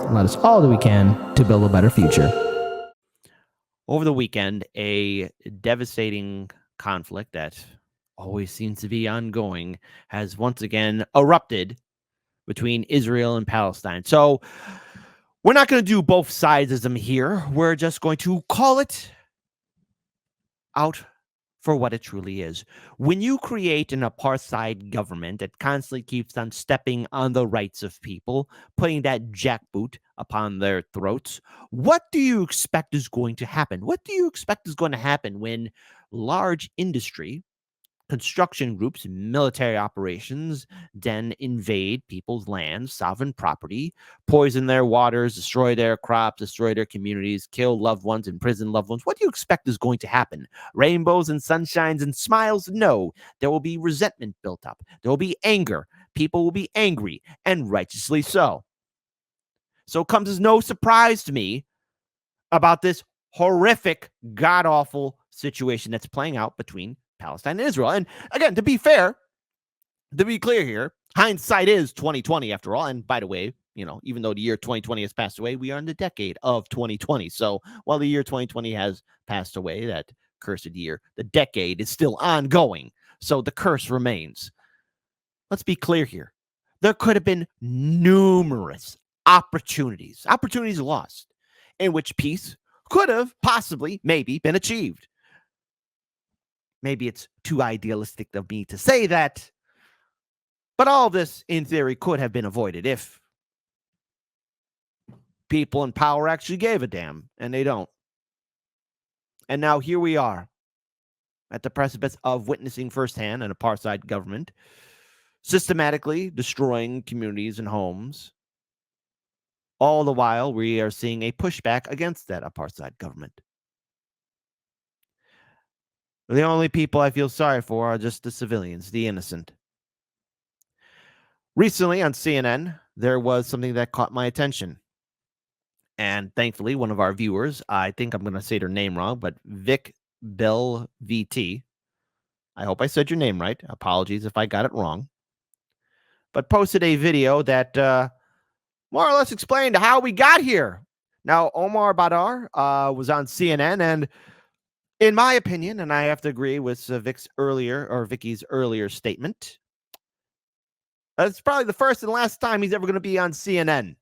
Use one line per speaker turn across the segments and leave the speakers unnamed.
and let us all do we can to build a better future.
Over the weekend, a devastating conflict that always seems to be ongoing has once again erupted between Israel and Palestine. So we're not going to do both sidesism here. We're just going to call it out for what it truly is. When you create an apartheid government that constantly keeps on stepping on the rights of people, putting that jackboot upon their throats, what do you expect is going to happen? What do you expect is going to happen when large industry, construction groups, military operations then invade people's lands, sovereign property, poison their waters, destroy their crops, destroy their communities, kill loved ones, imprison loved ones? What do you expect is going to happen? Rainbows and sunshines and smiles? No. There will be resentment built up. There will be anger. People will be angry, and righteously so. So it comes as no surprise to me about this horrific, god-awful situation that's playing out between Palestine and Israel. And again, to be fair, to be clear here, hindsight is 2020 after all. And by the way, even though the year 2020 has passed away, we are in the decade of 2020. So while the year 2020 has passed away, that cursed year, the decade is still ongoing. So the curse remains. Let's be clear here. There could have been numerous opportunities lost, in which peace could have possibly maybe been achieved. Maybe it's too idealistic of me to say that, but all of this, in theory, could have been avoided if people in power actually gave a damn, and they don't. And now here we are at the precipice of witnessing firsthand an apartheid government systematically destroying communities and homes. All the while, we are seeing a pushback against that apartheid government. The only people I feel sorry for are just the civilians, the innocent. Recently on CNN, there was something that caught my attention. And thankfully, one of our viewers, I think I'm going to say their name wrong, but Vic Bell VT. I hope I said your name right. Apologies if I got it wrong. But posted a video that more or less explained how we got here. Now, Omar Badar was on CNN, and in my opinion, and I have to agree with Vicky's earlier statement, it's probably the first and last time he's ever going to be on CNN.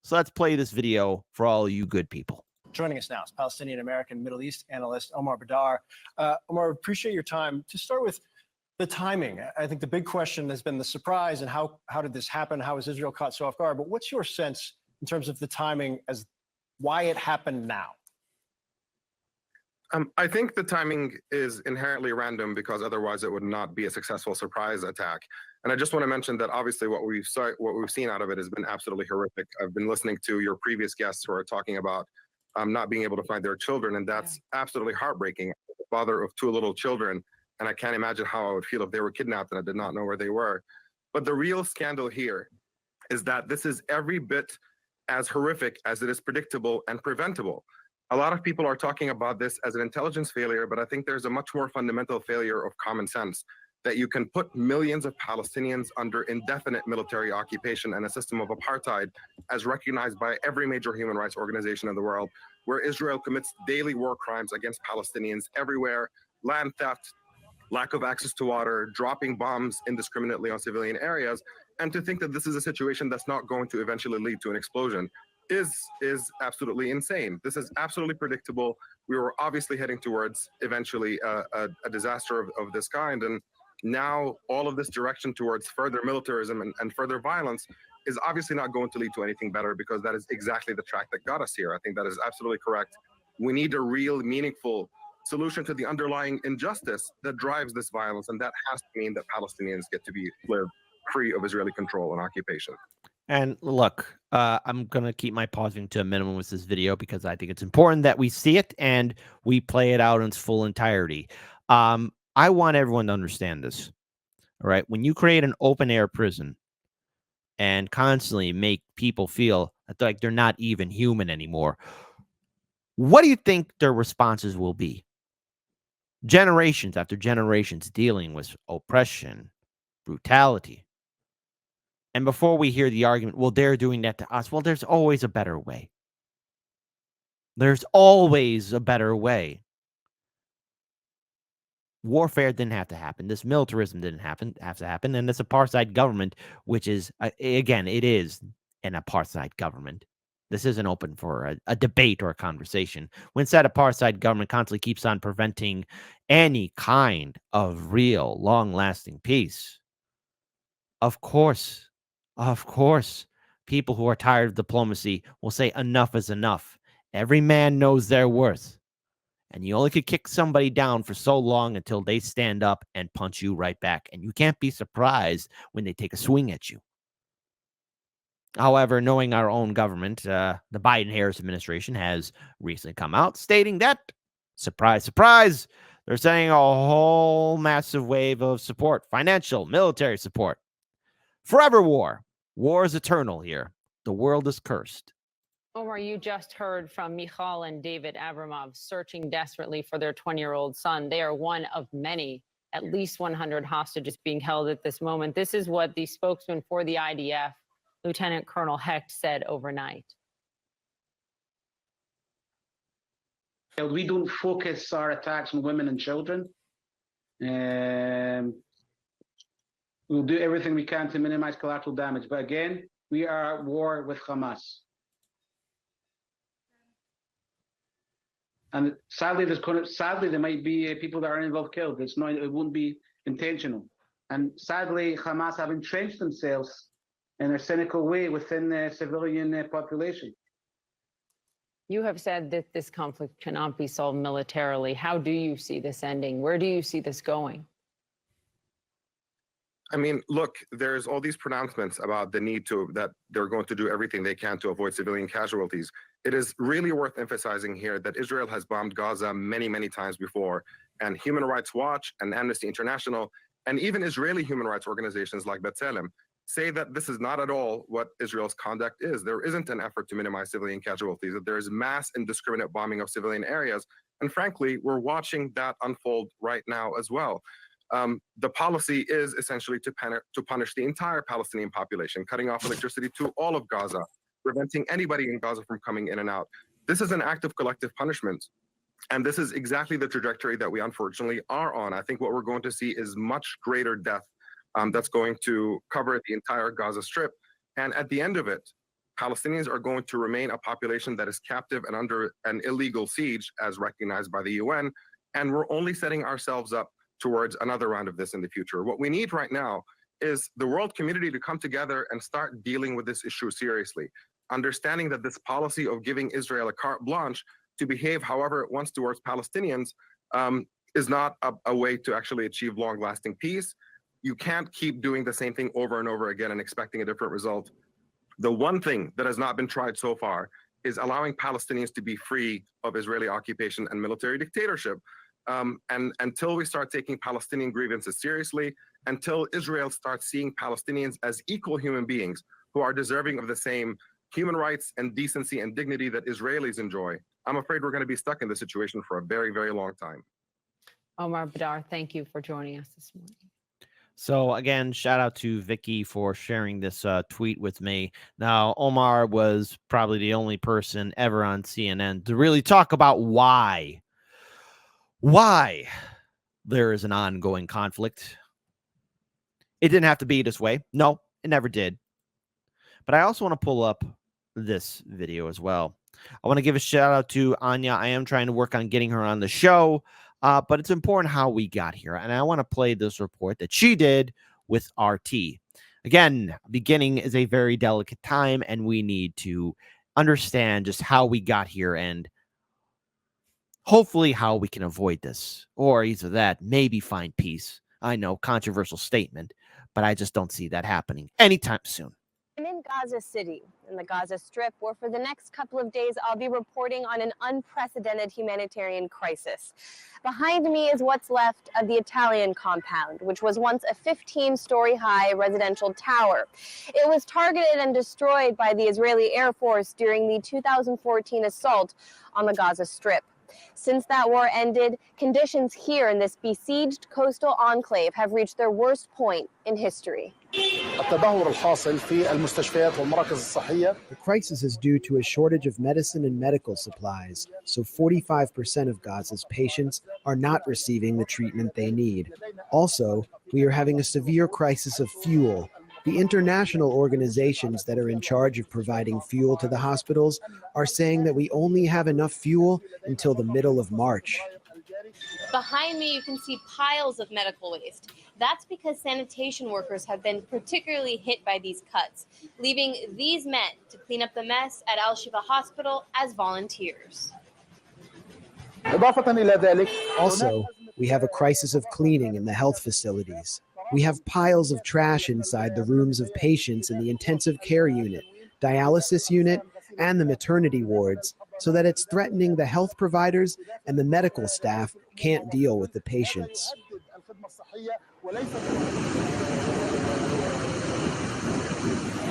So let's play this video for all you good people.
Joining us now is Palestinian American Middle East analyst Omar Badar. Omar, appreciate your time. To start with the timing, I think the big question has been the surprise and how did this happen? How was Israel caught so off guard? But what's your sense in terms of the timing as why it happened now?
I think the timing is inherently random because otherwise it would not be a successful surprise attack. And I just want to mention that obviously what we've seen out of it has been absolutely horrific. I've been listening to your previous guests who are talking about not being able to find their children, and that's absolutely heartbreaking. I'm the father of two little children, and I can't imagine how I would feel if they were kidnapped and I did not know where they were. But the real scandal here is that this is every bit as horrific as it is predictable and preventable. A lot of people are talking about this as an intelligence failure, but I think there's a much more fundamental failure of common sense, that you can put millions of Palestinians under indefinite military occupation and a system of apartheid as recognized by every major human rights organization in the world, where Israel commits daily war crimes against Palestinians everywhere, land theft, lack of access to water, dropping bombs indiscriminately on civilian areas, and to think that this is a situation that's not going to eventually lead to an explosion is absolutely insane. This is absolutely predictable. We were obviously heading towards eventually a disaster of this kind, and now all of this direction towards further militarism and further violence is obviously not going to lead to anything better, because that is exactly the track that got us here. I think that is absolutely correct. We need a real, meaningful solution to the underlying injustice that drives this violence, and that has to mean that Palestinians get to live free of Israeli control and occupation.
And look, I'm going to keep my pausing to a minimum with this video because I think it's important that we see it and we play it out in its full entirety. I want everyone to understand this. All right. When you create an open air prison and constantly make people feel like they're not even human anymore, what do you think their responses will be? Generations after generations dealing with oppression, brutality. And before we hear the argument, well, they're doing that to us. Well, there's always a better way. There's always a better way. Warfare didn't have to happen. This militarism didn't have to happen. And this apartheid government, which is, again, it is an apartheid government. This isn't open for a debate or a conversation. When said apartheid government constantly keeps on preventing any kind of real, long-lasting peace. Of course, people who are tired of diplomacy will say enough is enough. Every man knows their worth. And you only could kick somebody down for so long until they stand up and punch you right back. And you can't be surprised when they take a swing at you. However, knowing our own government, the Biden-Harris administration has recently come out stating that, surprise, surprise, they're sending a whole massive wave of support, financial, military support. Forever war. War is eternal here. The world is cursed.
Omar, you just heard from Michal and David Abramov searching desperately for their 20-year-old son. They are one of many, at least 100 hostages being held at this moment. This is what the spokesman for the IDF, Lieutenant Colonel Hecht, said overnight.
We don't focus our attacks on women and children. We'll do everything we can to minimize collateral damage. But again, we are at war with Hamas. And sadly, there might be people that are involved killed. It won't be intentional. And sadly, Hamas have entrenched themselves in their cynical way within the civilian population.
You have said that this conflict cannot be solved militarily. How do you see this ending? Where do you see this going?
I mean, look, there's all these pronouncements about the need that they're going to do everything they can to avoid civilian casualties. It is really worth emphasizing here that Israel has bombed Gaza many, many times before, and Human Rights Watch and Amnesty International, and even Israeli human rights organizations like B'Tselem say that this is not at all what Israel's conduct is. There isn't an effort to minimize civilian casualties, that there is mass indiscriminate bombing of civilian areas. And frankly, we're watching that unfold right now as well. The policy is essentially to punish the entire Palestinian population, cutting off electricity to all of Gaza, preventing anybody in Gaza from coming in and out. This is an act of collective punishment. And this is exactly the trajectory that we unfortunately are on. I think what we're going to see is much greater death that's going to cover the entire Gaza Strip. And at the end of it, Palestinians are going to remain a population that is captive and under an illegal siege as recognized by the UN. And we're only setting ourselves up towards another round of this in the future. What we need right now is the world community to come together and start dealing with this issue seriously, understanding that this policy of giving Israel a carte blanche to behave however it wants towards Palestinians is not a way to actually achieve long-lasting peace. You can't keep doing the same thing over and over again and expecting a different result. The one thing that has not been tried so far is allowing Palestinians to be free of Israeli occupation and military dictatorship. And until we start taking Palestinian grievances seriously, until Israel starts seeing Palestinians as equal human beings who are deserving of the same human rights and decency and dignity that Israelis enjoy, I'm afraid we're going to be stuck in this situation for a very, very long time.
Omar Badar, thank you for joining us this morning.
So again, shout out to Vicky for sharing this tweet with me. Now, Omar was probably the only person ever on CNN to really talk about why there is an ongoing conflict. It didn't have to be this way. No, it never did. But I also want to pull up this video as well. I want to give a shout out to Anya. I am trying to work on getting her on the show, but it's important how we got here. And I want to play this report that she did with RT. Again, beginning is a very delicate time, and we need to understand just how we got here and hopefully how we can avoid this, or either that, maybe find peace. I know, controversial statement, but I just don't see that happening anytime soon.
I'm in Gaza City, in the Gaza Strip, where for the next couple of days, I'll be reporting on an unprecedented humanitarian crisis. Behind me is what's left of the Italian compound, which was once a 15-story high residential tower. It was targeted and destroyed by the Israeli Air Force during the 2014 assault on the Gaza Strip. Since that war ended, conditions here in this besieged coastal enclave have reached their worst point in history.
التدهور الحاصل في المستشفيات والمراكز الصحية.
The crisis is due to a shortage of medicine and medical supplies, so 45% of Gaza's patients are not receiving the treatment they need. Also, we are having a severe crisis of fuel. The international organizations that are in charge of providing fuel to the hospitals are saying that we only have enough fuel until the middle of March.
Behind me, you can see piles of medical waste. That's because sanitation workers have been particularly hit by these cuts, leaving these men to clean up the mess at Al Shifa Hospital as volunteers.
Also, we have a crisis of cleaning in the health facilities. We have piles of trash inside the rooms of patients in the intensive care unit, dialysis unit, and the maternity wards, so that it's threatening the health providers and the medical staff can't deal with the patients.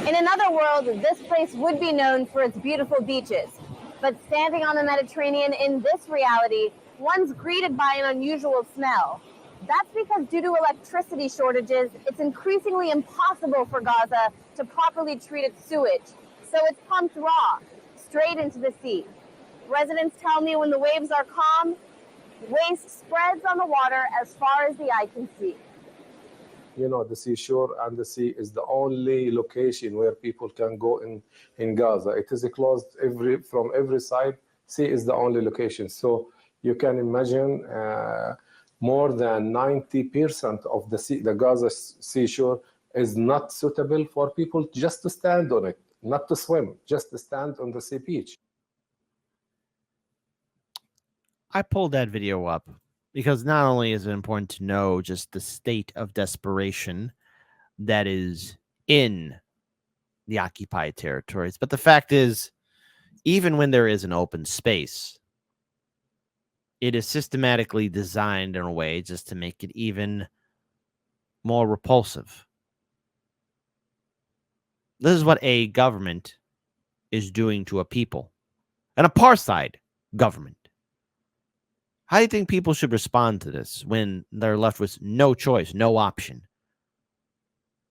In another world, this place would be known for its beautiful beaches. But standing on the Mediterranean in this reality, one's greeted by an unusual smell. That's because due to electricity shortages, it's increasingly impossible for Gaza to properly treat its sewage. So it's pumped raw, straight into the sea. Residents tell me when the waves are calm, waste spreads on the water as far as the eye can see.
You know, the seashore and the sea is the only location where people can go in Gaza. It is closed from every side. Sea is the only location. So you can imagine more than 90% of the Gaza seashore is not suitable for people just to stand on it, not to swim, just to stand on the sea beach.
I pulled that video up because not only is it important to know just the state of desperation that is in the occupied territories, but the fact is, even when there is an open space, it is systematically designed in a way just to make it even more repulsive. This is what a government is doing to a people, an apartheid government. How do you think people should respond to this when they're left with no choice, no option?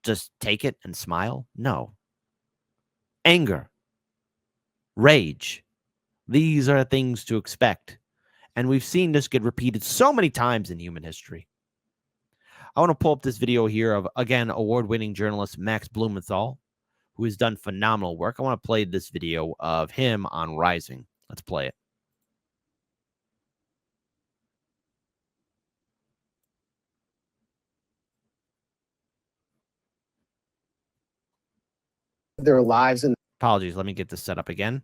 Just take it and smile? No. Anger, rage. These are things to expect. And we've seen this get repeated so many times in human history. I want to pull up this video here of, again, award-winning journalist Max Blumenthal, who has done phenomenal work. I want to play this video of him on Rising. Let's play it.
Their lives and
Apologies, let me get this set up again.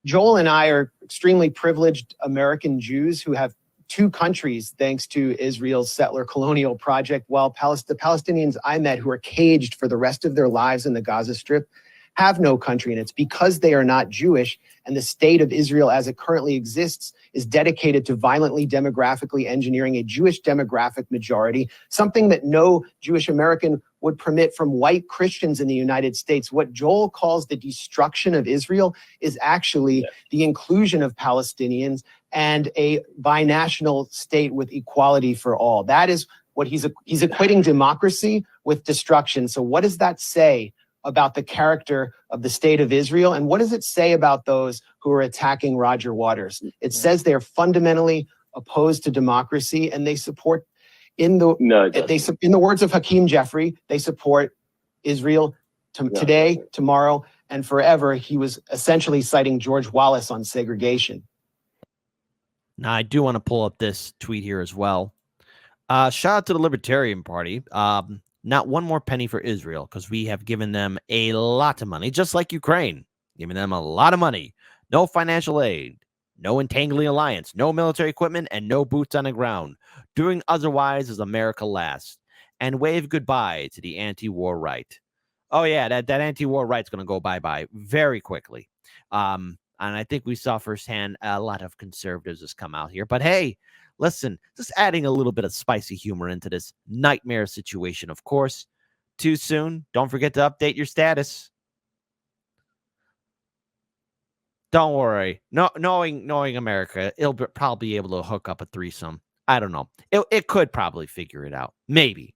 Joel and I are extremely privileged American Jews who have two countries thanks to Israel's settler colonial project, while the Palestinians I met who are caged for the rest of their lives in the Gaza Strip have no country. And it's because they are not Jewish, and the state of Israel as it currently exists is dedicated to violently demographically engineering a Jewish demographic majority, something that no Jewish American would permit from white Christians in the United States. What Joel calls the destruction of Israel is actually the inclusion of Palestinians and a binational state with equality for all. That is what he's equating democracy with destruction. So what does that say about the character of the state of Israel? And what does it say about those who are attacking Roger Waters? It says they are fundamentally opposed to democracy, and they support, in the words of Hakeem Jeffrey, they support Israel today, tomorrow, and forever. He was essentially citing George Wallace on segregation.
Now, I do want to pull up this tweet here as well. Shout out to the Libertarian Party. Not one more penny for Israel, because we have given them a lot of money, just like Ukraine, giving them a lot of money. No financial aid, no entangling alliance, no military equipment, and no boots on the ground. Doing otherwise is America last. And wave goodbye to the anti-war right. Oh, yeah, that anti-war right's going to go bye-bye very quickly. And I think we saw firsthand a lot of conservatives has come out here. But hey, listen, just adding a little bit of spicy humor into this nightmare situation, of course. Too soon? Don't forget to update your status. Don't worry. No, knowing America, it'll probably be able to hook up a threesome. I don't know. It could probably figure it out. Maybe.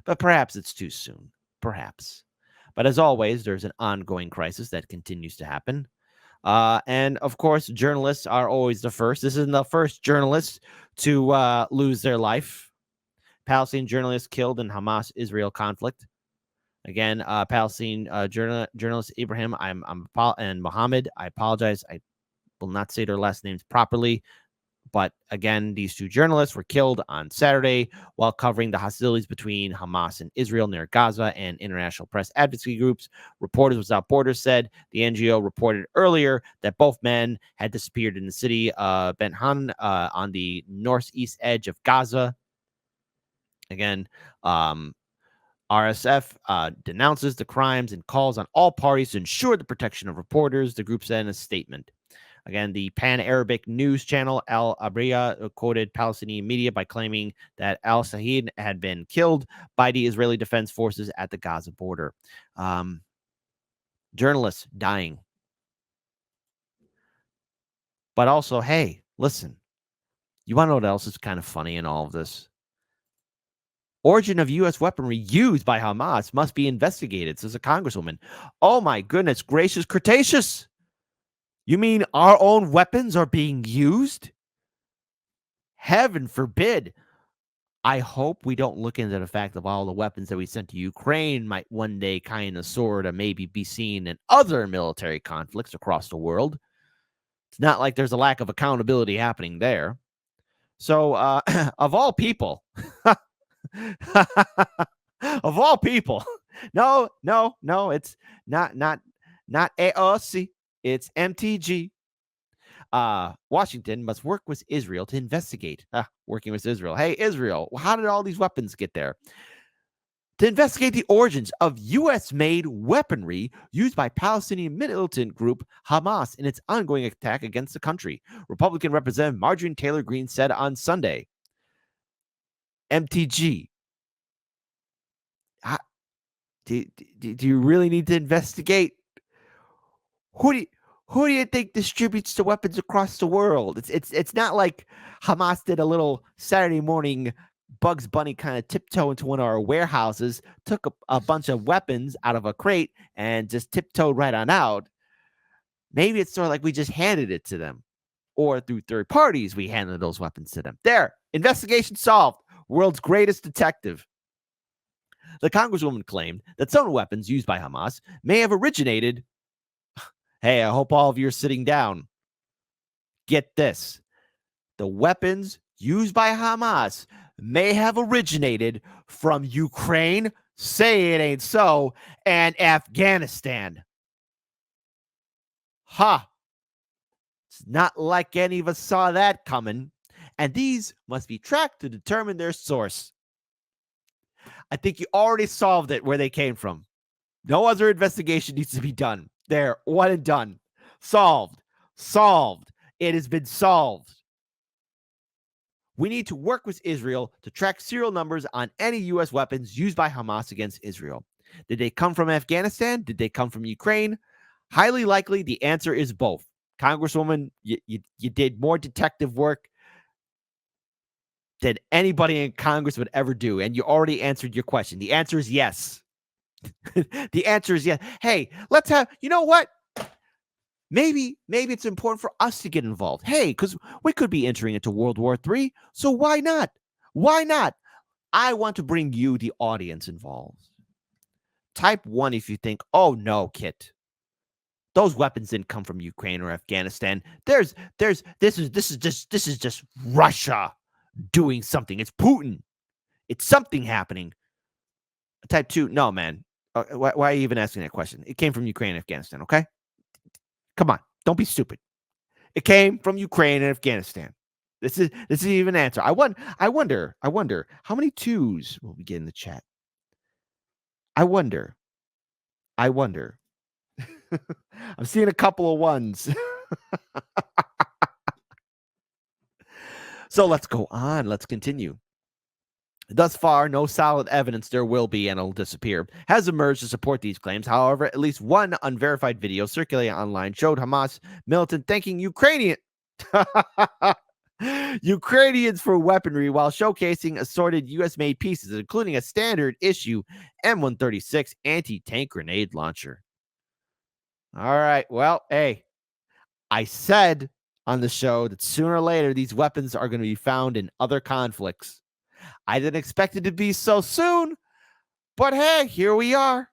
but perhaps it's too soon. Perhaps. But as always, there's an ongoing crisis that continues to happen. And of course, journalists are always the first. This isn't the first journalist to lose their life. Palestinian journalists killed in Hamas-Israel conflict. Again, Palestinian journalist Ibrahim and Mohammed. I apologize. I will not say their last names properly. But again, these two journalists were killed on Saturday while covering the hostilities between Hamas and Israel near Gaza, and international press advocacy groups. Reporters Without Borders said the NGO reported earlier that both men had disappeared in the city of Ben Han on the northeast edge of Gaza. Again, RSF denounces the crimes and calls on all parties to ensure the protection of reporters, the group said in a statement. Again, the Pan-Arabic news channel Al Abriya quoted Palestinian media by claiming that al-Shahid had been killed by the Israeli Defense Forces at the Gaza border. Journalists dying. But also, hey, listen, you want to know what else is kind of funny in all of this? Origin of U.S. weaponry used by Hamas must be investigated, says a congresswoman. Oh my goodness gracious, Cretaceous! You mean our own weapons are being used? Heaven forbid. I hope we don't look into the fact of all the weapons that we sent to Ukraine might one day kind of sort of maybe be seen in other military conflicts across the world. It's not like there's a lack of accountability happening there. So, of all people, of all people, no, it's not AOC. It's MTG. Washington must work with Israel to investigate. Working with Israel. Hey, Israel, how did all these weapons get there? To investigate the origins of U.S.-made weaponry used by Palestinian militant group Hamas in its ongoing attack against the country, Republican Representative Marjorie Taylor Greene said on Sunday. MTG. Do you really need to investigate? Who do you think distributes the weapons across the world? It's not like Hamas did a little Saturday morning Bugs Bunny kind of tiptoe into one of our warehouses, took a bunch of weapons out of a crate, and just tiptoed right on out. Maybe it's sort of like we just handed it to them, or through third parties, we handed those weapons to them. There, investigation solved. World's greatest detective. The congresswoman claimed that some weapons used by Hamas may have originated. Hey, I hope all of you are sitting down. Get this. The weapons used by Hamas may have originated from Ukraine, say it ain't so, and Afghanistan. It's not like any of us saw that coming. And these must be tracked to determine their source. I think you already solved it where they came from. No other investigation needs to be done. There, one and done. Solved. It has been solved. We need to work with Israel to track serial numbers on any U.S. weapons used by Hamas against Israel. Did they come from Afghanistan? Did they come from Ukraine? Highly likely the answer is both. Congresswoman, you did more detective work than anybody in Congress would ever do, and you already answered your question. The answer is yes. The answer is yes. Hey, let's have, you know what? Maybe it's important for us to get involved. Hey, because we could be entering into World War III, so why not? Why not? I want to bring you, the audience, involved. Type 1 if you think, oh no, Kit. Those weapons didn't come from Ukraine or Afghanistan. This is just Russia doing something. It's Putin. It's something happening. Type 2, no, man. Why are you even asking that question? It came from Ukraine and Afghanistan, okay? Come on, don't be stupid. It came from Ukraine and Afghanistan. This is even an answer. I wonder how many 2s will we get in the chat. I wonder. I'm seeing a couple of 1s. So let's go on. Let's continue. Thus far, no solid evidence there will be and it'll disappear has emerged to support these claims. However, at least one unverified video circulating online showed Hamas militant thanking Ukrainian. Ukrainians for weaponry while showcasing assorted U.S.-made pieces, including a standard issue M136 anti-tank grenade launcher. All right. Well, hey, I said on the show that sooner or later these weapons are going to be found in other conflicts. I didn't expect it to be so soon, but hey, here we are.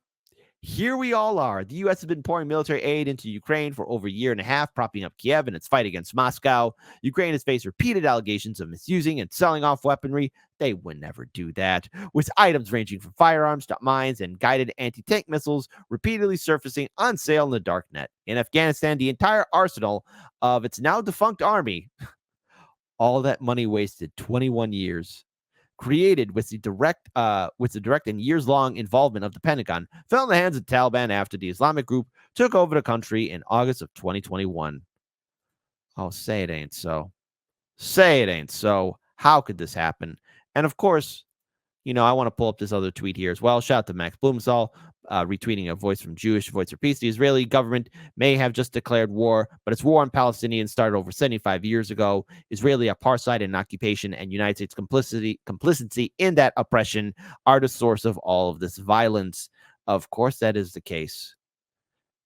Here we all are. The U.S. has been pouring military aid into Ukraine for over a year and a half, propping up Kiev in its fight against Moscow. Ukraine has faced repeated allegations of misusing and selling off weaponry. They would never do that, with items ranging from firearms to mines and guided anti-tank missiles repeatedly surfacing on sale in the darknet. In Afghanistan, the entire arsenal of its now defunct army, all that money wasted, 21 years, created with the direct and years-long involvement of the Pentagon, fell in the hands of the Taliban after the Islamic group took over the country in August of 2021. Oh, say it ain't so. Say it ain't so. How could this happen? And of course, I want to pull up this other tweet here as well. Shout out to Max Blumenthal, retweeting a voice from Jewish Voice for Peace. The Israeli government may have just declared war, but its war on Palestinians started over 75 years ago. Israeli apartheid and occupation and United States complicity in that oppression are the source of all of this violence. Of course, that is the case.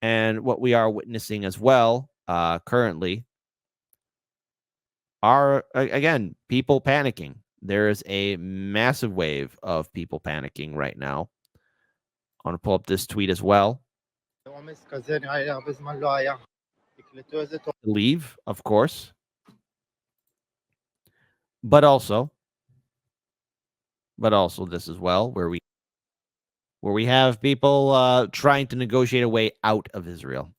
And what we are witnessing as well currently are, again, people panicking. There is a massive wave of people panicking right now. I want to pull up this tweet as well. Leave, of course. But also this as well, where we have people trying to negotiate a way out of Israel.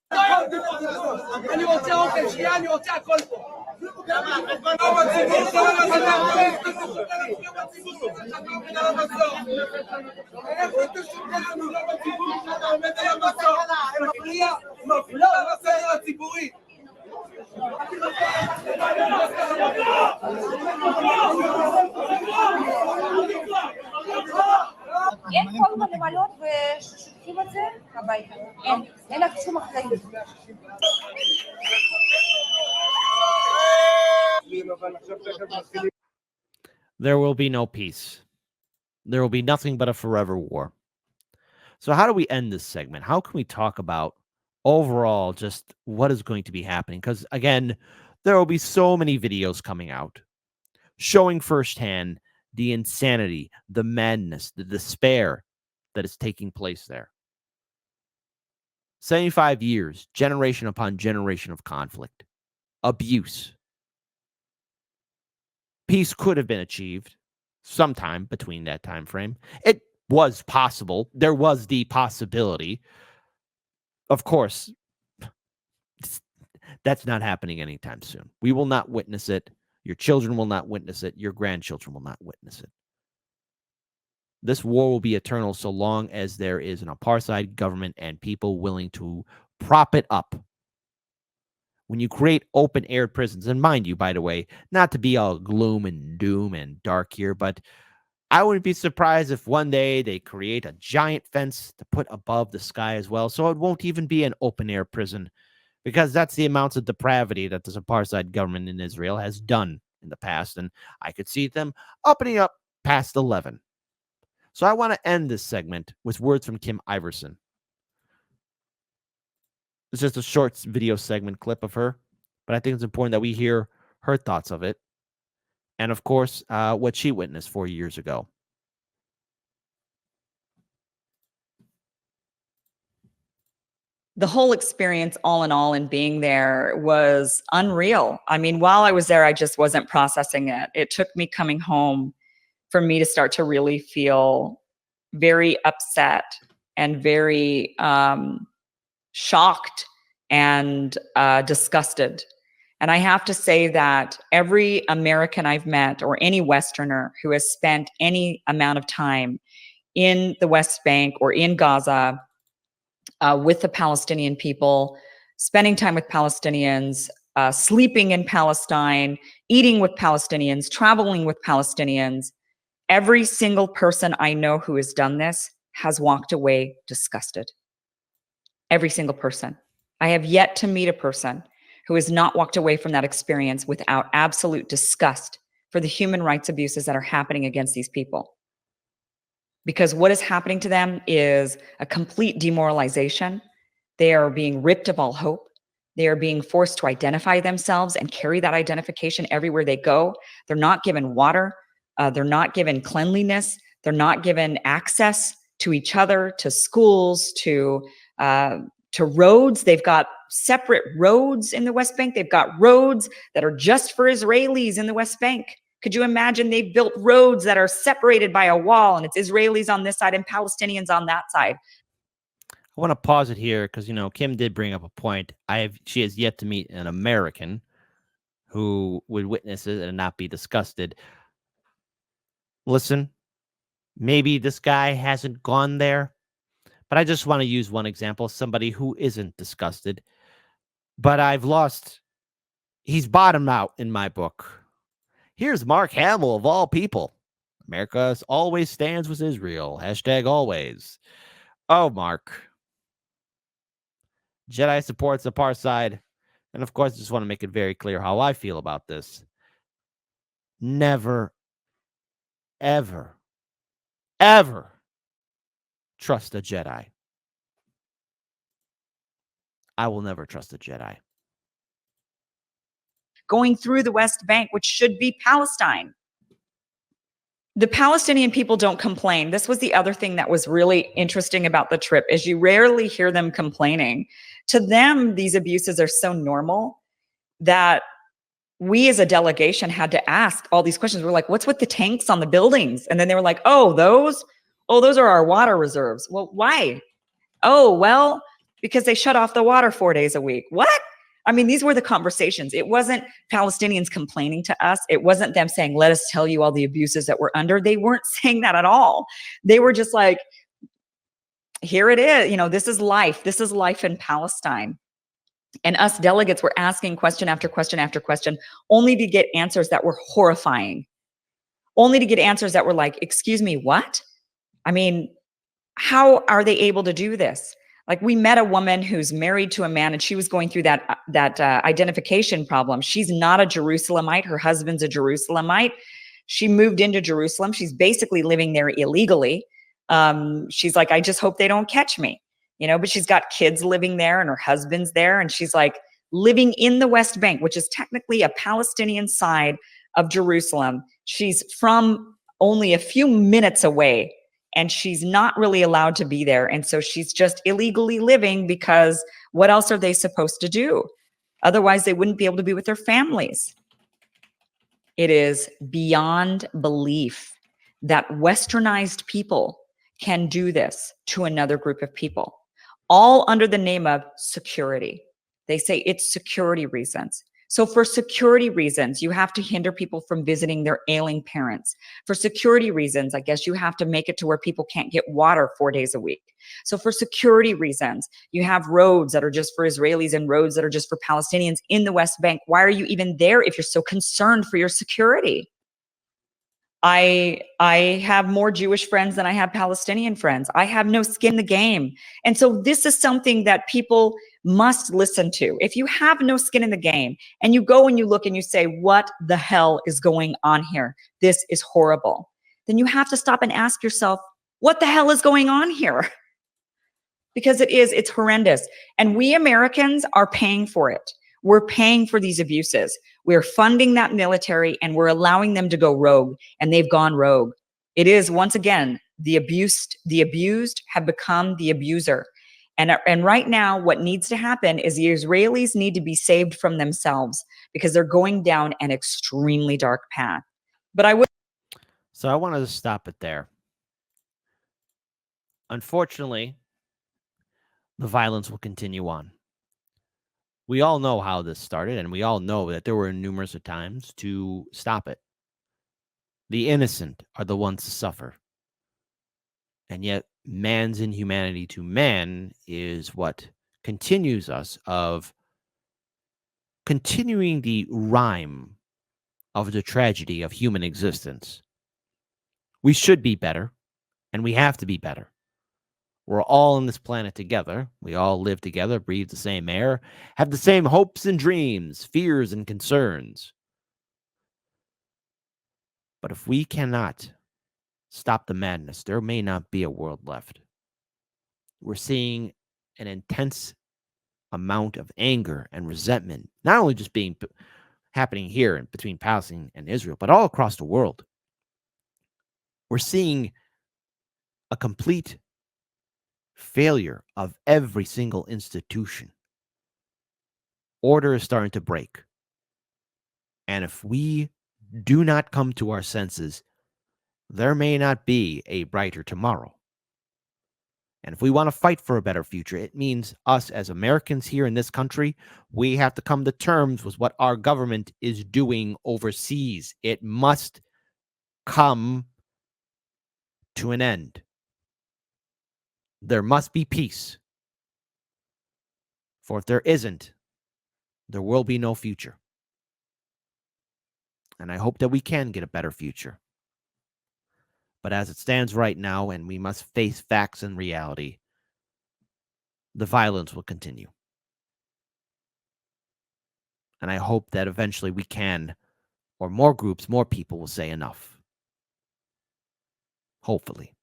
There will be no peace. There will be nothing but a forever war. So how do we end this segment? How can we talk about overall just what is going to be happening? Because again, there will be so many videos coming out showing firsthand the insanity, the madness, the despair that is taking place there. 75 years, generation upon generation of conflict, abuse. Peace could have been achieved sometime between that time frame. It was possible. There was the possibility. Of course, that's not happening anytime soon. We will not witness it. Your children will not witness it. Your grandchildren will not witness it. This war will be eternal so long as there is an apartheid government and people willing to prop it up. When you create open-air prisons, and mind you, by the way, not to be all gloom and doom and dark here, but I wouldn't be surprised if one day they create a giant fence to put above the sky as well, so it won't even be an open-air prison, because that's the amounts of depravity that this apartheid government in Israel has done in the past, and I could see them upping up past 11. So I want to end this segment with words from Kim Iverson. It's just a short video segment clip of her, but I think it's important that we hear her thoughts of it. And of course, what she witnessed 4 years ago.
The whole experience, all in all, and being there was unreal. I mean, while I was there, I just wasn't processing it. It took me coming home for me to start to really feel very upset and very shocked and disgusted. And I have to say that every American I've met, or any Westerner who has spent any amount of time in the West Bank or in Gaza with the Palestinian people, spending time with Palestinians, sleeping in Palestine, eating with Palestinians, traveling with Palestinians, every single person I know who has done this has walked away disgusted. Every single person. I have yet to meet a person who has not walked away from that experience without absolute disgust for the human rights abuses that are happening against these people. Because what is happening to them is a complete demoralization. They are being ripped of all hope. They are being forced to identify themselves and carry that identification everywhere they go. They're not given water. They're not given cleanliness. They're not given access to each other, to schools, to roads. They've got separate roads in the West Bank. They've got roads that are just for Israelis in the West Bank. Could you imagine they've built roads that are separated by a wall, and it's Israelis on this side and Palestinians on that side?
I want to pause it here because, you know, Kim did bring up a point. She has yet to meet an American who would witness it and not be disgusted. Listen, maybe this guy hasn't gone there, but I just want to use one example, somebody who isn't disgusted. But he's bottomed out in my book. Here's Mark Hamill, of all people. America always stands with Israel. # always. Oh, Mark. Jedi supports apartheid. And of course, I just want to make it very clear how I feel about this. Never, ever, ever trust a Jedi. I will never trust a Jedi.
Going through the West Bank, which should be Palestine. The Palestinian people don't complain. This was the other thing that was really interesting about the trip, is you rarely hear them complaining. To them, these abuses are so normal that we as a delegation had to ask all these questions. We're like, what's with the tanks on the buildings? And then they were like, those are our water reserves. Well, why? Oh, well, because they shut off the water 4 days a week. What? I mean, these were the conversations. It wasn't Palestinians complaining to us. It wasn't them saying, let us tell you all the abuses that we're under. They weren't saying that at all. They were just like, here it is. You know, this is life. This is life in Palestine. And us delegates were asking question after question after question, only to get answers that were horrifying. Only to get answers that were like, excuse me, what? I mean, how are they able to do this? Like, we met a woman who's married to a man, and she was going through that identification problem. She's not a Jerusalemite. Her husband's a Jerusalemite. She moved into Jerusalem. She's basically living there illegally. She's like, I just hope they don't catch me, you know, but she's got kids living there and her husband's there. And she's like living in the West Bank, which is technically a Palestinian side of Jerusalem. She's from only a few minutes away, and she's not really allowed to be there. And so she's just illegally living, because what else are they supposed to do? Otherwise, they wouldn't be able to be with their families. It is beyond belief that westernized people can do this to another group of people, all under the name of security. They say it's security reasons. So for security reasons, you have to hinder people from visiting their ailing parents. For security reasons, I guess you have to make it to where people can't get water 4 days a week. So for security reasons, you have roads that are just for Israelis and roads that are just for Palestinians in the West Bank. Why are you even there if you're so concerned for your security? I have more Jewish friends than I have Palestinian friends. I have no skin in the game. And so this is something that people must listen to. If you have no skin in the game and you go and you look and you say, what the hell is going on here? This is horrible. Then you have to stop and ask yourself, what the hell is going on here? Because it's horrendous. And we Americans are paying for it. We're paying for these abuses. We're funding that military, and we're allowing them to go rogue, and they've gone rogue. It is, once again, the abused have become the abuser. And right now, what needs to happen is the Israelis need to be saved from themselves, because they're going down an extremely dark path. But
So I wanted to stop it there. Unfortunately, the violence will continue on. We all know how this started, and we all know that there were numerous times to stop it. The innocent are the ones to suffer. And yet, man's inhumanity to man is what continues us of continuing the rhyme of the tragedy of human existence. We should be better, and we have to be better. We're all on this planet together. We all live together, breathe the same air, have the same hopes and dreams, fears and concerns. But if we cannot stop the madness, there may not be a world left. We're seeing an intense amount of anger and resentment, not only just happening here and between Palestine and Israel, but all across the world. We're seeing a complete failure of every single institution. Order is starting to break. And if we do not come to our senses, there may not be a brighter tomorrow. And if we want to fight for a better future, it means us as Americans here in this country, we have to come to terms with what our government is doing overseas. It must come to an end. There must be peace. For if there isn't, there will be no future. And I hope that we can get a better future. But as it stands right now, and we must face facts and reality, the violence will continue. And I hope that eventually we can, or more groups, more people will say enough. Hopefully.